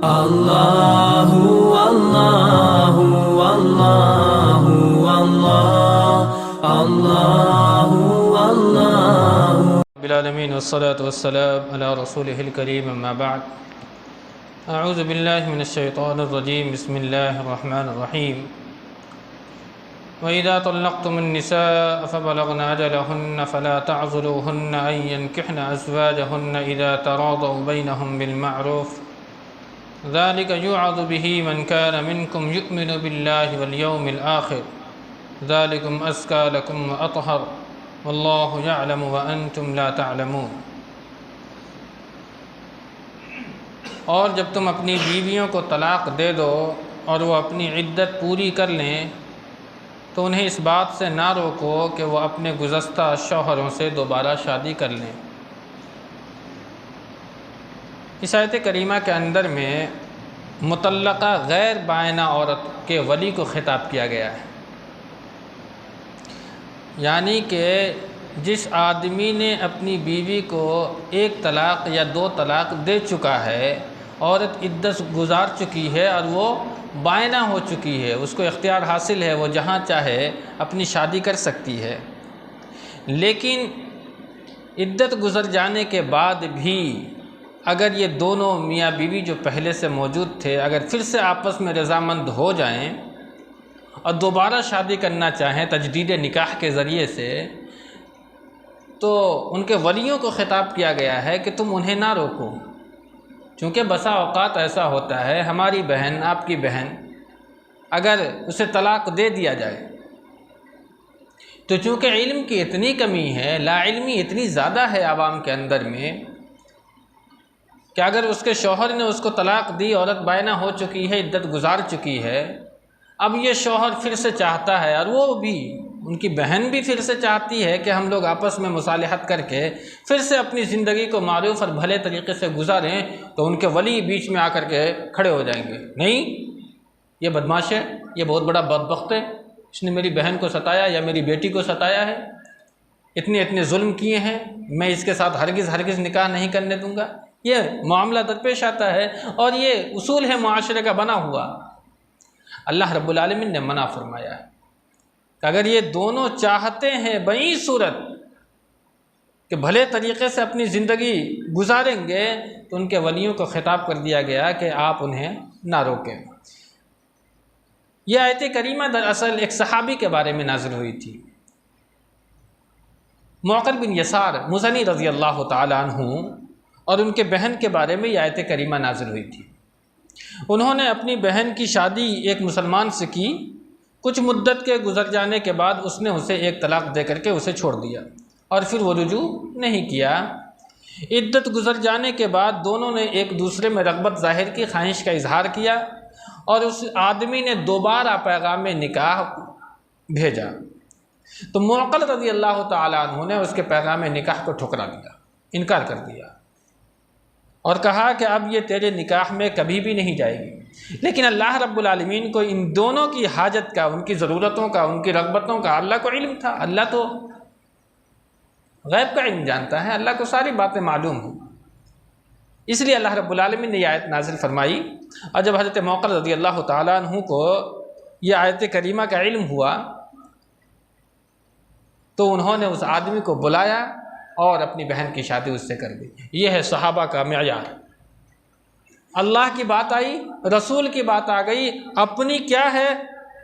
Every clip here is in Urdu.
اللہ اللہ اللہ اللہ اللہ اللہ رب العالمین والصلاة والسلام علی رسولہ الکریم اما بعد اعوذ باللہ من الشیطان الرجیم بسم اللہ الرحمن الرحیم وَإِذَا طَلَّقْتُمُ النِّسَاءَ فَبَلَغْنَ أَجَلَهُنَّ فَلَا تَعْضُلُوهُنَّ أَن يَنكِحْنَ أَزْوَاجَهُنَّ إِذَا تَرَاضَوْا بَيْنَهُم بِالْمَعْرُوفِ ذَلِكَ يُوعَظُ بِهِ مَن كَانَ مِنكُمْ يُؤْمِنُ بِاللَّهِ وَالْيَوْمِ الْآخِرِ ذَلِكُمْ أَزْكَىٰ لَكُمْ وَأَطْهَرُ وَاللَّهُ يَعْلَمُ وَأَنتُمْ لَا تَعْلَمُونَ۔ اور جب تم اپنی بیویوں کو طلاق دے دو اور وہ اپنی عدت پوری کر لیں تو انہیں اس بات سے نہ روکو کہ وہ اپنے گزشتہ شوہروں سے دوبارہ شادی کر لیں۔ اس آیت کریمہ کے اندر میں مطلقہ غیر بائنہ عورت کے ولی کو خطاب کیا گیا ہے، یعنی کہ جس آدمی نے اپنی بیوی کو ایک طلاق یا دو طلاق دے چکا ہے، عورت عدت گزار چکی ہے اور وہ بائنہ ہو چکی ہے، اس کو اختیار حاصل ہے، وہ جہاں چاہے اپنی شادی کر سکتی ہے، لیکن عدت گزر جانے کے بعد بھی اگر یہ دونوں میاں بیوی جو پہلے سے موجود تھے اگر پھر سے آپس میں رضامند ہو جائیں اور دوبارہ شادی کرنا چاہیں تجدید نکاح کے ذریعے سے، تو ان کے ولیوں کو خطاب کیا گیا ہے کہ تم انہیں نہ روکو، چونکہ بسا اوقات ایسا ہوتا ہے ہماری بہن، آپ کی بہن اگر اسے طلاق دے دیا جائے تو چونکہ علم کی اتنی کمی ہے، لا علمی اتنی زیادہ ہے عوام کے اندر میں کہ اگر اس کے شوہر نے اس کو طلاق دی، عورت بائنہ ہو چکی ہے، عدت گزار چکی ہے، اب یہ شوہر پھر سے چاہتا ہے اور وہ بھی ان کی بہن بھی پھر سے چاہتی ہے کہ ہم لوگ آپس میں مصالحت کر کے پھر سے اپنی زندگی کو معروف اور بھلے طریقے سے گزاریں، تو ان کے ولی بیچ میں آ کر کے کھڑے ہو جائیں گے، نہیں یہ بدماش ہے، یہ بہت بڑا بدبخت ہے، اس نے میری بہن کو ستایا یا میری بیٹی کو ستایا ہے، اتنے ظلم کیے ہیں، میں اس کے ساتھ ہرگز نکاح نہیں کرنے دوں گا۔ یہ معاملہ درپیش آتا ہے اور یہ اصول ہے معاشرے کا بنا ہوا۔ اللہ رب العالمین نے منع فرمایا ہے کہ اگر یہ دونوں چاہتے ہیں بئی صورت کہ بھلے طریقے سے اپنی زندگی گزاریں گے تو ان کے ولیوں کو خطاب کر دیا گیا کہ آپ انہیں نہ روکیں۔ یہ آیت کریمہ دراصل ایک صحابی کے بارے میں نازل ہوئی تھی، معقل بن یسار مزنی رضی اللہ تعالی عنہ، اور ان کے بہن کے بارے میں یہ آیت کریمہ نازل ہوئی تھی۔ انہوں نے اپنی بہن کی شادی ایک مسلمان سے کی، کچھ مدت کے گزر جانے کے بعد اس نے اسے ایک طلاق دے کر کے اسے چھوڑ دیا اور پھر وہ رجوع نہیں کیا۔ عدت گزر جانے کے بعد دونوں نے ایک دوسرے میں رغبت ظاہر کی، خواہش کا اظہار کیا اور اس آدمی نے دوبارہ پیغام نکاح بھیجا، تو معقل رضی اللہ تعالیٰ عنہ نے اس کے پیغام نکاح کو ٹھکرا دیا، انکار کر دیا اور کہا کہ اب یہ تیرے نکاح میں کبھی بھی نہیں جائے گی۔ لیکن اللہ رب العالمین کو ان دونوں کی حاجت کا، ان کی ضرورتوں کا، ان کی رغبتوں کا اللہ کو علم تھا، اللہ تو غیب کا علم جانتا ہے، اللہ کو ساری باتیں معلوم ہیں، اس لیے اللہ رب العالمین نے یہ آیت نازل فرمائی۔ اور جب حضرت معقل رضی اللہ تعالیٰ عنہ کو یہ آیت کریمہ کا علم ہوا تو انہوں نے اس آدمی کو بلایا اور اپنی بہن کی شادی اس سے کر دی۔ یہ ہے صحابہ کا معیار۔ اللہ کی بات آئی، رسول کی بات آ گئی، اپنی کیا ہے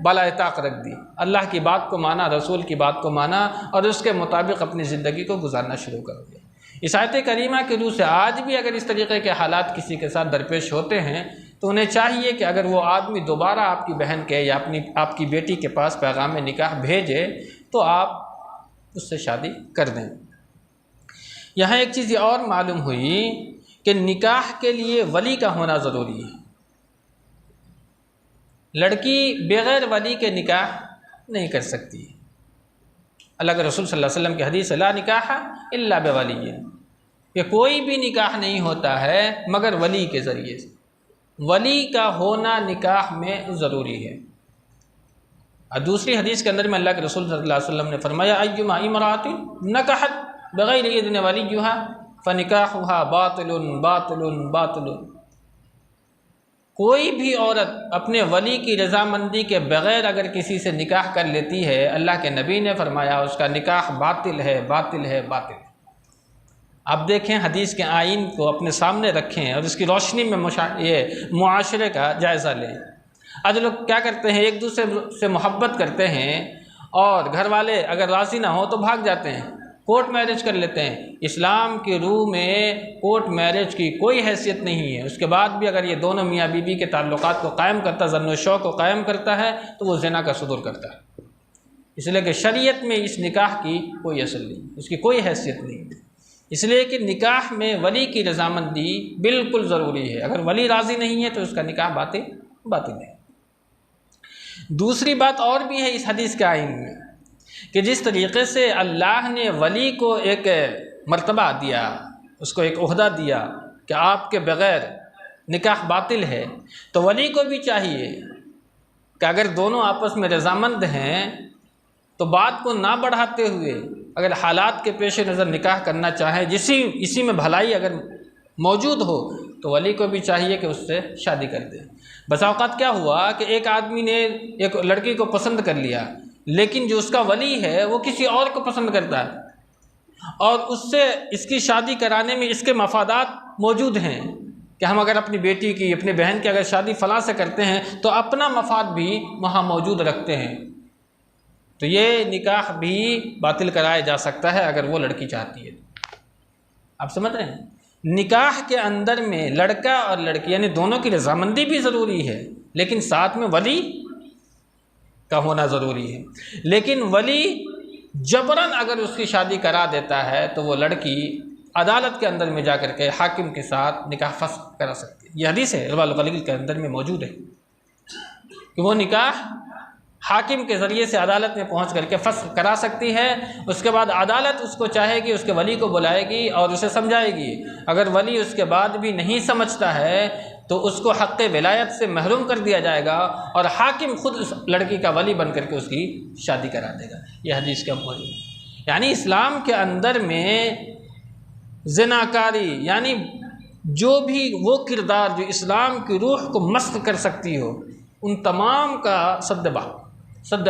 بالائے طاق رکھ دی، اللہ کی بات کو مانا، رسول کی بات کو مانا اور اس کے مطابق اپنی زندگی کو گزارنا شروع کر دیا۔ اس آیت کریمہ کی روح سے آج بھی اگر اس طریقے کے حالات کسی کے ساتھ درپیش ہوتے ہیں تو انہیں چاہیے کہ اگر وہ آدمی دوبارہ آپ کی بہن کے یا آپ کی بیٹی کے پاس پیغام نکاح بھیجے تو آپ اس سے شادی کر دیں۔ یہاں ایک چیز یہ اور معلوم ہوئی کہ نکاح کے لیے ولی کا ہونا ضروری ہے، لڑکی بغیر ولی کے نکاح نہیں کر سکتی۔ اللہ کے رسول صلی اللہ علیہ وسلم کی حدیث لا نکاح الا بولی، کہ کوئی بھی نکاح نہیں ہوتا ہے مگر ولی کے ذریعے سے، ولی کا ہونا نکاح میں ضروری ہے۔ اور دوسری حدیث کے اندر میں اللہ کے رسول صلی اللہ علیہ وسلم نے فرمایا ایما امرأۃ نکحت بغیر اذن ولیھا فنکاحها باطل باطل باطل، کوئی بھی عورت اپنے ولی کی رضامندی کے بغیر اگر کسی سے نکاح کر لیتی ہے، اللہ کے نبی نے فرمایا اس کا نکاح باطل ہے، باطل ہے، باطل ہے۔ آپ دیکھیں، حدیث کے آئین کو اپنے سامنے رکھیں اور اس کی روشنی میں یہ معاشرے کا جائزہ لیں۔ آج لوگ کیا کرتے ہیں، ایک دوسرے سے محبت کرتے ہیں اور گھر والے اگر راضی نہ ہو تو بھاگ جاتے ہیں، کورٹ میرج کر لیتے ہیں۔ اسلام کی روح میں کورٹ میرج کی کوئی حیثیت نہیں ہے۔ اس کے بعد بھی اگر یہ دونوں میاں بیوی کے تعلقات کو قائم کرتا، ظن و شوق کو قائم کرتا ہے تو وہ زنا کا صدور کرتا ہے، اس لیے کہ شریعت میں اس نکاح کی کوئی اصل نہیں، اس کی کوئی حیثیت نہیں ہے۔ اس لیے کہ نکاح میں ولی کی رضامندی بالکل ضروری ہے، اگر ولی راضی نہیں ہے تو اس کا نکاح باطل ہے۔ دوسری بات اور بھی ہے اس حدیث کے آئین میں کہ جس طریقے سے اللہ نے ولی کو ایک مرتبہ دیا، اس کو ایک عہدہ دیا کہ آپ کے بغیر نکاح باطل ہے، تو ولی کو بھی چاہیے کہ اگر دونوں آپس میں رضامند ہیں تو بات کو نہ بڑھاتے ہوئے اگر حالات کے پیش نظر نکاح کرنا چاہیں، اسی میں بھلائی اگر موجود ہو تو ولی کو بھی چاہیے کہ اس سے شادی کر دے۔ بس اوقات کیا ہوا کہ ایک آدمی نے ایک لڑکی کو پسند کر لیا، لیکن جو اس کا ولی ہے وہ کسی اور کو پسند کرتا ہے اور اس سے اس کی شادی کرانے میں اس کے مفادات موجود ہیں کہ ہم اگر اپنی بیٹی کی، اپنے بہن کی اگر شادی فلاں سے کرتے ہیں تو اپنا مفاد بھی وہاں موجود رکھتے ہیں، تو یہ نکاح بھی باطل کرایا جا سکتا ہے اگر وہ لڑکی چاہتی ہے۔ آپ سمجھ رہے ہیں، نکاح کے اندر میں لڑکا اور لڑکی یعنی دونوں کی رضامندی بھی ضروری ہے، لیکن ساتھ میں ولی کا ہونا ضروری ہے۔ لیکن ولی جبراً اگر اس کی شادی کرا دیتا ہے تو وہ لڑکی عدالت کے اندر میں جا کر کے حاکم کے ساتھ نکاح فسخ کرا سکتی ہے۔ یہ حدیث ہے ارواء الغلیل کے اندر میں موجود ہے کہ وہ نکاح حاکم کے ذریعے سے عدالت میں پہنچ کر کے فسخ کرا سکتی ہے۔ اس کے بعد عدالت اس کو چاہے گی، اس کے ولی کو بلائے گی اور اسے سمجھائے گی۔ اگر ولی اس کے بعد بھی نہیں سمجھتا ہے تو اس کو حق ولایت سے محروم کر دیا جائے گا اور حاکم خود اس لڑکی کا ولی بن کر کے اس کی شادی کرا دے گا۔ یہ حدیث کا موضوع ہے۔ یعنی اسلام کے اندر میں زناکاری یعنی جو بھی وہ کردار جو اسلام کی روح کو مست کر سکتی ہو، ان تمام کا سد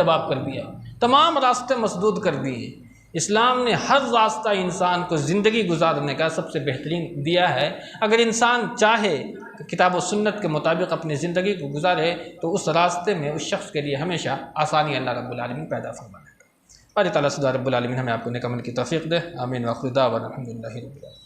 باب کر دیا، تمام راستے مسدود کر دیے۔ اسلام نے ہر راستہ انسان کو زندگی گزارنے کا سب سے بہترین دیا ہے۔ اگر انسان چاہے کہ کتاب و سنت کے مطابق اپنی زندگی کو گزارے تو اس راستے میں اس شخص کے لیے ہمیشہ آسانی اللہ رب العالمین پیدا فرما دیتا ہے۔ اللہ تعالیٰ سے رب العالمین ہمیں آپ کو نیک عمل کی توفیق دے۔ آمین وآخر دعوانا الحمد للہ رب العالمین۔